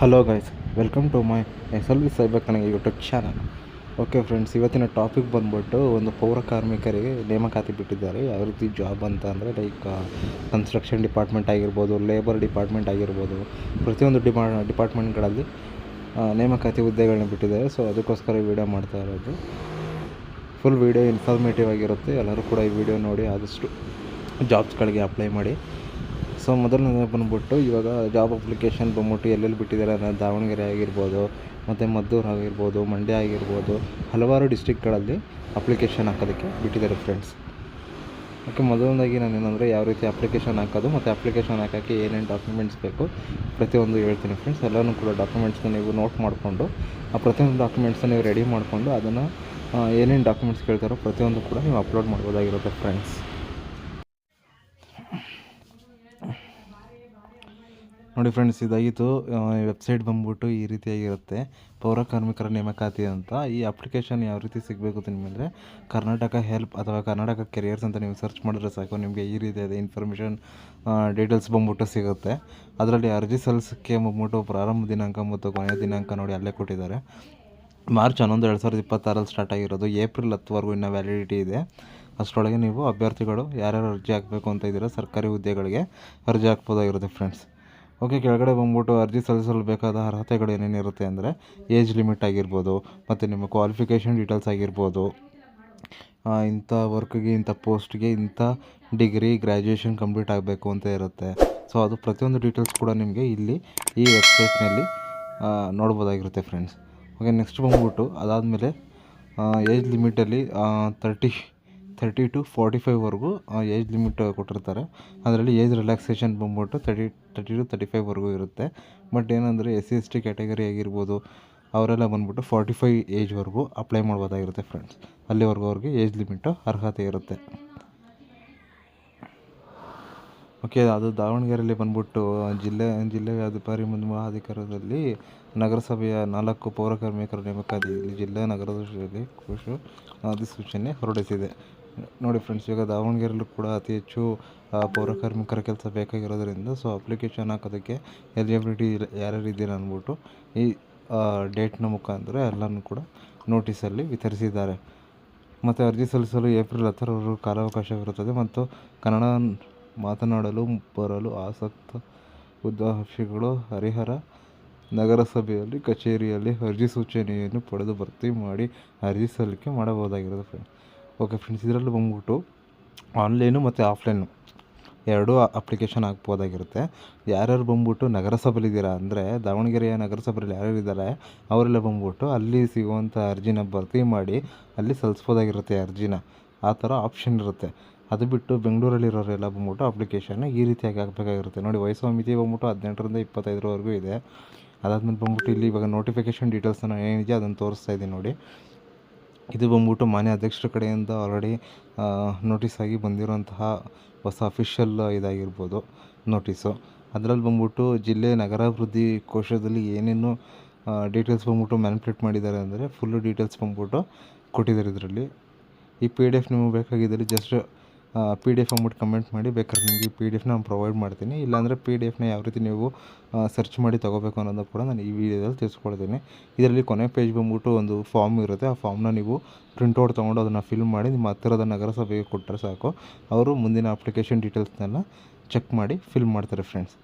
Hello guys, welcome to my SLV cyber Kannada YouTube channel. Okay friends, ಇವತ್ತಿನ topic ಬಂದ್ಬಿಟ್ಟು ಒಂದು ಪೌರ ಕಾರ್ಮಿಕರಿಗೆ ನೇಮಕಾತಿ ಬಿಟ್ಟಿದ್ದಾರೆ. ಯಾವ ರೀತಿ ಜಾಬ್ ಅಂತ ಅಂದರೆ ಲೈಕ್ ಕನ್ಸ್ಟ್ರಕ್ಷನ್ ಡಿಪಾರ್ಟ್ಮೆಂಟ್ ಆಗಿರ್ಬೋದು, ಲೇಬರ್ ಡಿಪಾರ್ಟ್ಮೆಂಟ್ ಆಗಿರ್ಬೋದು, ಪ್ರತಿಯೊಂದು ಡಿಪಾರ್ಟ್ಮೆಂಟ್ಗಳಲ್ಲಿ ನೇಮಕಾತಿ ಹುದ್ದೆಗಳನ್ನ ಬಿಟ್ಟಿದ್ದಾರೆ. ಸೊ ಅದಕ್ಕೋಸ್ಕರ ಈ ವಿಡಿಯೋ ಮಾಡ್ತಾ ಇರೋದು. ಫುಲ್ ವಿಡಿಯೋ ಇನ್ಫಾರ್ಮೇಟಿವ್ ಆಗಿರುತ್ತೆ. ಎಲ್ಲರೂ ಕೂಡ ಈ ವಿಡಿಯೋ ನೋಡಿ ಆದಷ್ಟು ಜಾಬ್ಸ್ಗಳಿಗೆ ಅಪ್ಲೈ ಮಾಡಿ. ಸೊ ಮೊದಲನೇ ಬಂದ್ಬಿಟ್ಟು ಇವಾಗ ಜಾಬ್ ಅಪ್ಲಿಕೇಶನ್ ಬಂದ್ಬಿಟ್ಟು ಎಲ್ಲೆಲ್ಲಿ ಬಿಟ್ಟಿದ್ದಾರೆ ಅಂದರೆ ದಾವಣಗೆರೆ ಆಗಿರ್ಬೋದು, ಮತ್ತು ಮದ್ದೂರು ಆಗಿರ್ಬೋದು, ಮಂಡ್ಯ ಆಗಿರ್ಬೋದು, ಹಲವಾರು ಡಿಸ್ಟ್ರಿಕ್ಗಳಲ್ಲಿ ಅಪ್ಲಿಕೇಶನ್ ಹಾಕೋದಕ್ಕೆ ಬಿಟ್ಟಿದ್ದಾರೆ ಫ್ರೆಂಡ್ಸ್. ಓಕೆ, ಮೊದಲನೇದಾಗಿ ನಾನೇನಂದರೆ ಯಾವ ರೀತಿ ಅಪ್ಲಿಕೇಶನ್ ಹಾಕೋದು ಮತ್ತು ಅಪ್ಲಿಕೇಶನ್ ಹಾಕೋಕ್ಕೆ ಏನೇನು ಡಾಕ್ಯುಮೆಂಟ್ಸ್ ಬೇಕು ಪ್ರತಿಯೊಂದು ಹೇಳ್ತೀನಿ ಫ್ರೆಂಡ್ಸ್. ಎಲ್ಲನೂ ಕೂಡ ಡಾಕ್ಯುಮೆಂಟ್ಸ್ನ ನೀವು ನೋಟ್ ಮಾಡಿಕೊಂಡು ಆ ಪ್ರತಿಯೊಂದು ಡಾಕ್ಯುಮೆಂಟ್ಸ್ನ ನೀವು ರೆಡಿ ಮಾಡಿಕೊಂಡು ಅದನ್ನು ಏನೇನು ಡಾಕ್ಯುಮೆಂಟ್ಸ್ ಕೇಳ್ತಾರೋ ಪ್ರತಿಯೊಂದು ಕೂಡ ನೀವು ಅಪ್ಲೋಡ್ ಮಾಡ್ಬೋದಾಗಿರುತ್ತೆ ಫ್ರೆಂಡ್ಸ್. ನೋಡಿ ಫ್ರೆಂಡ್ಸ್, ಇದಾಗಿತ್ತು. ವೆಬ್ಸೈಟ್ ಬಂದ್ಬಿಟ್ಟು ಈ ರೀತಿಯಾಗಿರುತ್ತೆ, ಪೌರ ಕಾರ್ಮಿಕರ ನೇಮಕಾತಿ ಅಂತ. ಈ ಅಪ್ಲಿಕೇಶನ್ ಯಾವ ರೀತಿ ಸಿಗಬೇಕು ನಿಮಗೆ ಕರ್ನಾಟಕ ಹೆಲ್ಪ್ ಅಥವಾ ಕರ್ನಾಟಕ ಕೆರಿಯರ್ಸ್ ಅಂತ ನೀವು ಸರ್ಚ್ ಮಾಡಿದ್ರೆ ಸಾಕು, ನಿಮಗೆ ಈ ರೀತಿಯಾದ ಇನ್ಫಾರ್ಮೇಷನ್ ಡೀಟೇಲ್ಸ್ ಬಂದ್ಬಿಟ್ಟು ಸಿಗುತ್ತೆ. ಅದರಲ್ಲಿ ಅರ್ಜಿ ಸಲ್ಲಿಸೋಕ್ಕೆ ಬಂದ್ಬಿಟ್ಟು ಪ್ರಾರಂಭ ದಿನಾಂಕ ಮತ್ತು ಕೊನೆಯ ದಿನಾಂಕ ನೋಡಿ ಅಲ್ಲೇ ಕೊಟ್ಟಿದ್ದಾರೆ. ಮಾರ್ಚ್ 11, 2026 ಸ್ಟಾರ್ಟ್ ಆಗಿರೋದು. ಏಪ್ರಿಲ್ 10ವರೆಗೂ ಇನ್ನೂ ವ್ಯಾಲಿಡಿಟಿ ಇದೆ. ಅಷ್ಟರೊಳಗೆ ನೀವು ಅಭ್ಯರ್ಥಿಗಳು ಯಾರ್ಯಾರು ಅರ್ಜಿ ಹಾಕಬೇಕು ಅಂತ ಇದ್ದೀರಾ ಸರ್ಕಾರಿ ಹುದ್ದೆಗಳಿಗೆ ಅರ್ಜಿ ಹಾಕ್ಬೋದಾಗಿರುತ್ತೆ ಫ್ರೆಂಡ್ಸ್. ಓಕೆ, ಕೆಳಗಡೆ ಬಂದ್ಬಿಟ್ಟು ಅರ್ಜಿ ಸಲ್ಲಿಸಲು ಬೇಕಾದ ಅರ್ಹತೆಗಳು ಏನೇನಿರುತ್ತೆ ಅಂದರೆ ಏಜ್ ಲಿಮಿಟ್ ಆಗಿರ್ಬೋದು, ಮತ್ತು ನಿಮ್ಮ ಕ್ವಾಲಿಫಿಕೇಷನ್ ಡೀಟೇಲ್ಸ್ ಆಗಿರ್ಬೋದು, ಇಂಥ ವರ್ಕ್ಗೆ, ಇಂಥ ಪೋಸ್ಟ್ಗೆ, ಇಂಥ ಡಿಗ್ರಿ ಗ್ರ್ಯಾಜುಯೇಷನ್ ಕಂಪ್ಲೀಟ್ ಆಗಬೇಕು ಅಂತ ಇರುತ್ತೆ. ಸೊ ಅದು ಪ್ರತಿಯೊಂದು ಡೀಟೇಲ್ಸ್ ಕೂಡ ನಿಮಗೆ ಇಲ್ಲಿ ಈ ವೆಬ್ಸೈಟ್ನಲ್ಲಿ ನೋಡ್ಬೋದಾಗಿರುತ್ತೆ ಫ್ರೆಂಡ್ಸ್. ಓಕೆ, ನೆಕ್ಸ್ಟ್ ಬಂದ್ಬಿಟ್ಟು ಅದಾದಮೇಲೆ ಏಜ್ ಲಿಮಿಟಲ್ಲಿ 30 to 45ವರೆಗೂ ಏಜ್ ಲಿಮಿಟ್ ಕೊಟ್ಟಿರ್ತಾರೆ. ಅದರಲ್ಲಿ ಏಜ್ ರಿಲ್ಯಾಕ್ಸೇಷನ್ ಬಂದ್ಬಿಟ್ಟು 30 to 35ವರೆಗೂ ಇರುತ್ತೆ. ಬಟ್ ಏನಂದರೆ SC/ST ಕ್ಯಾಟಗರಿ ಆಗಿರ್ಬೋದು ಅವರೆಲ್ಲ ಬಂದ್ಬಿಟ್ಟು 45 ಏಜ್ವರೆಗೂ ಅಪ್ಲೈ ಮಾಡ್ಬೋದಾಗಿರುತ್ತೆ ಫ್ರೆಂಡ್ಸ್. ಅಲ್ಲಿವರೆಗೂ ಅವ್ರಿಗೆ ಏಜ್ ಲಿಮಿಟು ಅರ್ಹತೆ ಇರುತ್ತೆ. ಓಕೆ, ಅದು ದಾವಣಗೆರೆಯಲ್ಲಿ ಬಂದ್ಬಿಟ್ಟು ಜಿಲ್ಲೆ ವ್ಯಾಪಾರಿ ಮತ್ತು ಮಹಾಧಿಕಾರದಲ್ಲಿ ನಗರಸಭೆಯ 4 ಪೌರ ಕಾರ್ಮಿಕರ ನೇಮಕಾತಿ ಜಿಲ್ಲಾ ನಗರದಲ್ಲಿ ಅಧಿಸೂಚನೆ ಹೊರಡಿಸಿದೆ. ನೋಡಿ ಫ್ರೆಂಡ್ಸ್, ಇವಾಗ ದಾವಣಗೆರೆಯಲ್ಲೂ ಕೂಡ ಅತಿ ಹೆಚ್ಚು ಪೌರ ಕಾರ್ಮಿಕರ ಕೆಲಸ ಬೇಕಾಗಿರೋದ್ರಿಂದ ಸೊ ಅಪ್ಲಿಕೇಶನ್ ಹಾಕೋದಕ್ಕೆ ಎಲಿಜಿಬಿಲಿಟಿ ಯಾರ್ಯಾರು ಇದ್ದೀರಾ ಅಂದ್ಬಿಟ್ಟು ಈ ಡೇಟ್ನ ಮುಖಾಂತರ ಎಲ್ಲನೂ ಕೂಡ ನೋಟಿಸಲ್ಲಿ ವಿತರಿಸಿದ್ದಾರೆ. ಮತ್ತು ಅರ್ಜಿ ಸಲ್ಲಿಸಲು ಏಪ್ರಿಲ್ 10ರವರೆಗೂ ಕಾಲಾವಕಾಶವಿರುತ್ತದೆ. ಮತ್ತು ಕನ್ನಡ ಮಾತನಾಡಲು ಬರಲು ಆಸಕ್ತ ಉದ್ಯೋಗಾರ್ಥಿಗಳು ಹರಿಹರ ನಗರಸಭೆಯಲ್ಲಿ ಕಚೇರಿಯಲ್ಲಿ ಅರ್ಜಿ ಸೂಚನೆಯನ್ನು ಪಡೆದು ಭರ್ತಿ ಮಾಡಿ ಅರ್ಜಿ ಸಲ್ಲಿಕೆ ಮಾಡಬಹುದಾಗಿರುತ್ತೆ ಫ್ರೆಂಡ್ಸ್. ಓಕೆ ಫ್ರೆಂಡ್ಸ್, ಇದರಲ್ಲೂ ಬಂದ್ಬಿಟ್ಟು ಆನ್ಲೈನು ಮತ್ತು ಆಫ್ಲೈನು ಎರಡೂ ಅಪ್ಲಿಕೇಶನ್ ಹಾಕ್ಬೋದಾಗಿರುತ್ತೆ. ಯಾರ್ಯಾರು ಬಂದ್ಬಿಟ್ಟು ನಗರಸಭೆಲಿದ್ದೀರಾ ಅಂದರೆ ದಾವಣಗೆರೆಯ ನಗರಸಭೆಯಲ್ಲಿ ಯಾರ್ಯಾರು ಇದ್ದಾರೆ ಅವರೆಲ್ಲ ಬಂದ್ಬಿಟ್ಟು ಅಲ್ಲಿ ಸಿಗುವಂಥ ಅರ್ಜಿನ ಭರ್ತಿ ಮಾಡಿ ಅಲ್ಲಿ ಸಲ್ಲಿಸ್ಬೋದಾಗಿರುತ್ತೆ ಅರ್ಜಿನ. ಆ ಥರ ಆಪ್ಷನ್ ಇರುತ್ತೆ. ಅದು ಬಿಟ್ಟು ಬೆಂಗಳೂರಲ್ಲಿರೋರೆಲ್ಲ ಬಂದ್ಬಿಟ್ಟು ಅಪ್ಲಿಕೇಶನ್ ಈ ರೀತಿಯಾಗಿ ಹಾಕಬೇಕಾಗಿರುತ್ತೆ. ನೋಡಿ, ವಯಸ್ಸು ಮಿತಿ ಬಂದ್ಬಿಟ್ಟು 18ರಿಂದ 25ವರೆಗೂ ಇದೆ. ಅದಾದ್ಮೇಲೆ ಬಂದ್ಬಿಟ್ಟು ಇಲ್ಲಿ ಇವಾಗ ನೋಟಿಫಿಕೇಷನ್ ಡೀಟೇಲ್ಸನ್ನು ಏನಿದೆ ಅದನ್ನು ತೋರಿಸ್ತಾ ಇದ್ದೀನಿ ನೋಡಿ. ಇದು ಬಂದ್ಬಿಟ್ಟು ಮಾನ್ಯ ಅಧ್ಯಕ್ಷರ ಕಡೆಯಿಂದ ಆಲ್ರೆಡಿ ನೋಟಿಸ್ ಆಗಿ ಬಂದಿರುವಂತಹ ಹೊಸ ಅಫಿಷಿಯಲ್ ಇದಾಗಿರ್ಬೋದು ನೋಟಿಸು. ಅದರಲ್ಲಿ ಬಂದ್ಬಿಟ್ಟು ಜಿಲ್ಲೆ ನಗರಾಭಿವೃದ್ಧಿ ಕೋಶದಲ್ಲಿ ಏನೇನು ಡೀಟೇಲ್ಸ್ ಬಂದ್ಬಿಟ್ಟು ಮ್ಯಾನಿಪುಲೇಟ್ ಮಾಡಿದ್ದಾರೆ ಅಂದರೆ ಫುಲ್ಲು ಡೀಟೇಲ್ಸ್ ಬಂದ್ಬಿಟ್ಟು ಕೊಟ್ಟಿದ್ದಾರೆ ಇದರಲ್ಲಿ. ಈ PDF ನಿಮಗೆ ಬೇಕಾಗಿದ್ದರೆ ಜಸ್ಟ್ PDF ಅಂದ್ಬಿಟ್ಟು ಕಮೆಂಟ್ ಮಾಡಿ, ಬೇಕಾದ್ರೆ ನಿಮಗೆ ಈ PDF ನಾನು ಪ್ರೊವೈಡ್ ಮಾಡ್ತೀನಿ. ಇಲ್ಲಾಂದರೆ PDFನ ಯಾವ ರೀತಿ ನೀವು ಸರ್ಚ್ ಮಾಡಿ ತೊಗೋಬೇಕು ಅನ್ನೋದು ಕೂಡ ನಾನು ಈ ವಿಡಿಯೋದಲ್ಲಿ ತಿಳಿಸ್ಕೊಡ್ತೀನಿ. ಇದರಲ್ಲಿ ಕೊನೆ ಪೇಜ್ ಬಂದ್ಬಿಟ್ಟು ಒಂದು ಫಾರ್ಮ್ ಇರುತ್ತೆ. ಆ ಫಾರ್ಮ್ನ ನೀವು ಪ್ರಿಂಟೌಟ್ ತೊಗೊಂಡು ಅದನ್ನು ಫಿಲ್ ಮಾಡಿ ನಿಮ್ಮ ಹತ್ತಿರದ ನಗರಸಭೆಗೆ ಕೊಟ್ಟರೆ ಸಾಕು. ಅವರು ಮುಂದಿನ ಅಪ್ಲಿಕೇಶನ್ ಡೀಟೇಲ್ಸ್ನೆಲ್ಲ ಚೆಕ್ ಮಾಡಿ ಫಿಲ್ ಮಾಡ್ತಾರೆ ಫ್ರೆಂಡ್ಸ್.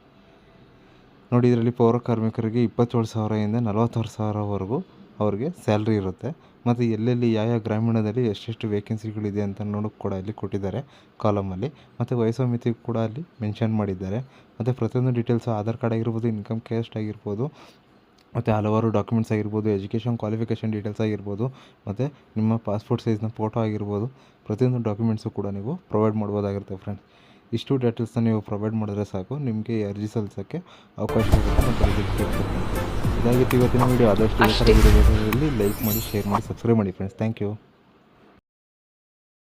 ನೋಡಿ, ಇದರಲ್ಲಿ ಪೌರ ಕಾರ್ಮಿಕರಿಗೆ 27,000ದಿಂದ 46,000ವರೆಗೂ ಅವ್ರಿಗೆ ಸ್ಯಾಲ್ರಿ ಇರುತ್ತೆ. ಮತ್ತು ಎಲ್ಲೆಲ್ಲಿ ಯಾವ ಗ್ರಾಮೀಣದಲ್ಲಿ ಎಷ್ಟೆಷ್ಟು ವೇಕೆನ್ಸಿಗಳಿದೆ ಅಂತ ನೋಡೋಕ್ಕೆ ಕೂಡ ಇಲ್ಲಿ ಕೊಟ್ಟಿದ್ದಾರೆ ಕಾಲಮಲ್ಲಿ. ಮತ್ತು ವಯಸ್ಸು ಮಿತಿ ಕೂಡ ಅಲ್ಲಿ ಮೆನ್ಷನ್ ಮಾಡಿದ್ದಾರೆ. ಮತ್ತು ಪ್ರತಿಯೊಂದು ಡೀಟೇಲ್ಸು ಆಧಾರ್ ಕಾರ್ಡ್ ಆಗಿರ್ಬೋದು, ಇನ್ಕಮ್ ಕ್ಯಾಸ್ಟ್ ಆಗಿರ್ಬೋದು, ಮತ್ತು ಹಲವಾರು ಡಾಕ್ಯುಮೆಂಟ್ಸ್ ಆಗಿರ್ಬೋದು, ಎಜುಕೇಷನ್ ಕ್ವಾಲಿಫಿಕೇಷನ್ ಡೀಟೇಲ್ಸ್ ಆಗಿರ್ಬೋದು, ಮತ್ತು ನಿಮ್ಮ ಪಾಸ್ಪೋರ್ಟ್ ಸೈಜ್ನ ಫೋಟೋ ಆಗಿರ್ಬೋದು, ಪ್ರತಿಯೊಂದು ಡಾಕ್ಯುಮೆಂಟ್ಸು ಕೂಡ ನೀವು ಪ್ರೊವೈಡ್ ಮಾಡ್ಬೋದಾಗಿರುತ್ತೆ ಫ್ರೆಂಡ್ಸ್. ಇಷ್ಟು ಡೀಟೇಲ್ಸ್ನ ನೀವು ಪ್ರೊವೈಡ್ ಮಾಡಿದ್ರೆ ಸಾಕು, ನಿಮಗೆ ಅರ್ಜಿ ಸಲ್ಲಿಸೋಕ್ಕೆ ಅವಕಾಶ ಇರುತ್ತೆ. ಇದಾಗಿತ್ತು ಇವತ್ತಿನ ವೀಡಿಯೋ. ಆದಷ್ಟು ಈ ಥರ ವೀಡಿಯೋಗಳಲ್ಲಿ ಲೈಕ್ ಮಾಡಿ, ಶೇರ್ ಮಾಡಿ, ಸಬ್ಸ್ಕ್ರೈಬ್ ಮಾಡಿ ಫ್ರೆಂಡ್ಸ್. Thank you.